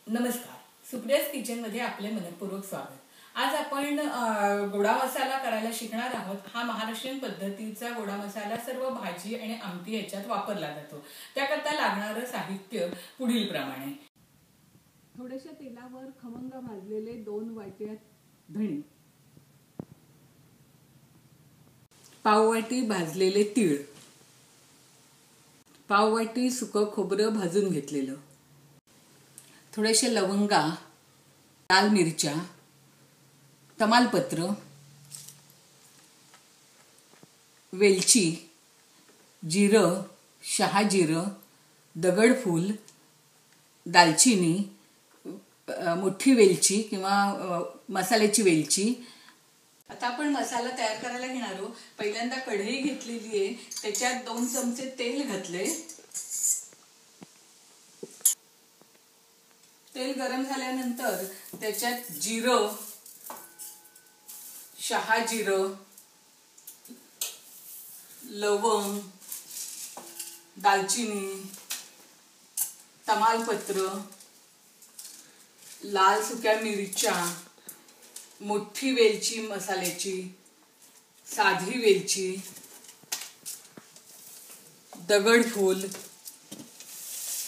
नमस्कार, सुप्रियाज किचन मध्ये आपले मनपूर्वक स्वागत। आज आपण गोडा मसाला करायला शिकणार आहोत। हा महाराष्ट्रीयन पद्धतीचा गोडा मसाला सर्व भाजी आणि आमटी याच्यात वापरला जातो। त्याकरता लागणारे साहित्य पुढील प्रमाणे। थोड्याशा तेलावर खमंग भाजलेले 2 वाट्या धणे, पाव वाटी भाजलेले तीळ, पाव वाटी सुकं खोबरं भाजून घेतलेलं, थोडेसे लवंगा, लाल मिरच्या, तमालपत्र, वेलची, जिरं, शहाजिरं, दगडफूल, दालचिनी, मोठी वेलची किंवा मसाल्याची वेलची। आता आपण मसाला तयार करायला घेणार आहोत। पहिल्यांदा कढई घेतलेली आहे, त्याच्यात 2 चमचे तेल घातले। तेल गरम झाल्यानंतर त्याच्यात जिरं, शहाजिरं, लवंग, दालचिनी, तमालपत्र, लाल सुक्या मिरच्या, मोठी वेलची मसाल्याची, साधी वेलची, दगडफूल,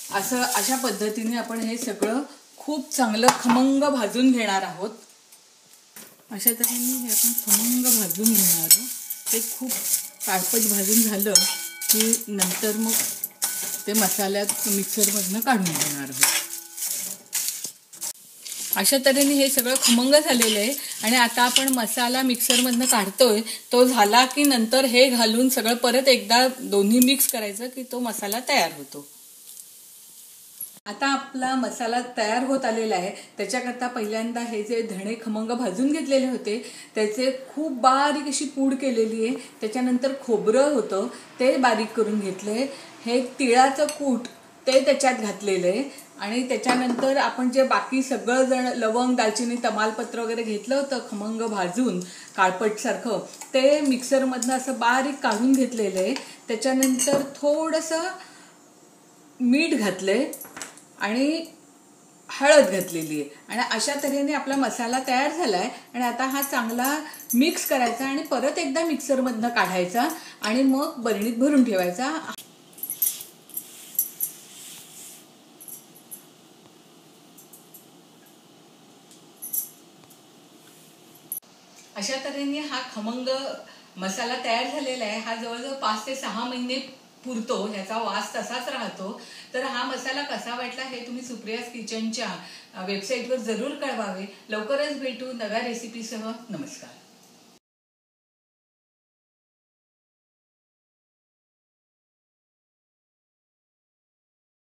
अशा पद्धतीने आपण हे सगळं खूप चांगलं खमंग भाजून घेणार आहोत। अशा तऱ्हेने हे आपण खमंग भाजून घेणार आहोत। ते खूप काळपट भाजून झालं की नंतर मग ते मसाल्यात मिक्सरमधनं काढून घेणार आहोत। अशा तऱ्हेने हे सगळं खमंग झालेलं आहे आणि आता आपण मसाला मिक्सरमधनं काढतोय। तो झाला की नंतर हे घालून सगळं परत एकदा दोन्ही मिक्स करायचं की तो मसाला तयार होतो। आता आपला मसाला तयार होत आलेला आहे। त्याच्याकरता पहिल्यांदा हे जे धणे खमंग भाजून घेतलेले होते त्याचे खूप बारीक अशी पूड केलेली आहे। त्याच्यानंतर खोबरं होतं ते बारीक करून घेतले। हे तिळाचं कूट ते त्याच्यात घातलेलं आहे आणि त्याच्यानंतर आपण जे बाकी सगळं जण लवंग, दालचिनी, तमालपत्र वगैरे घेतलं होतं खमंग भाजून काळपट सारखं, ते मिक्सरमधनं असं बारीक काढून घेतलेलं आहे। त्याच्यानंतर थोडंसं मीठ घातलंय आणि हळद घातलेली आहे आणि अशा तऱ्हेने आपला मसाला तयार झालाय। आणि आता हा चांगला मिक्स करायचा आणि परत एकदा मिक्सरमधनं काढायचा आणि मग बरणीत भरून ठेवायचा। अशा तऱ्हेने हा खमंग मसाला तयार झालेला आहे। हा जवळजवळ 5 ते 6 महिने पुरतो, ह्याचा वास तसाच राहतो। तर हा मसाला कसा वाटला हे तुम्ही सुप्रियाज किचनच्या वेबसाईटवर जरूर कळवावे। लवकरच भेटू नव्या रेसिपीसह। नमस्कार।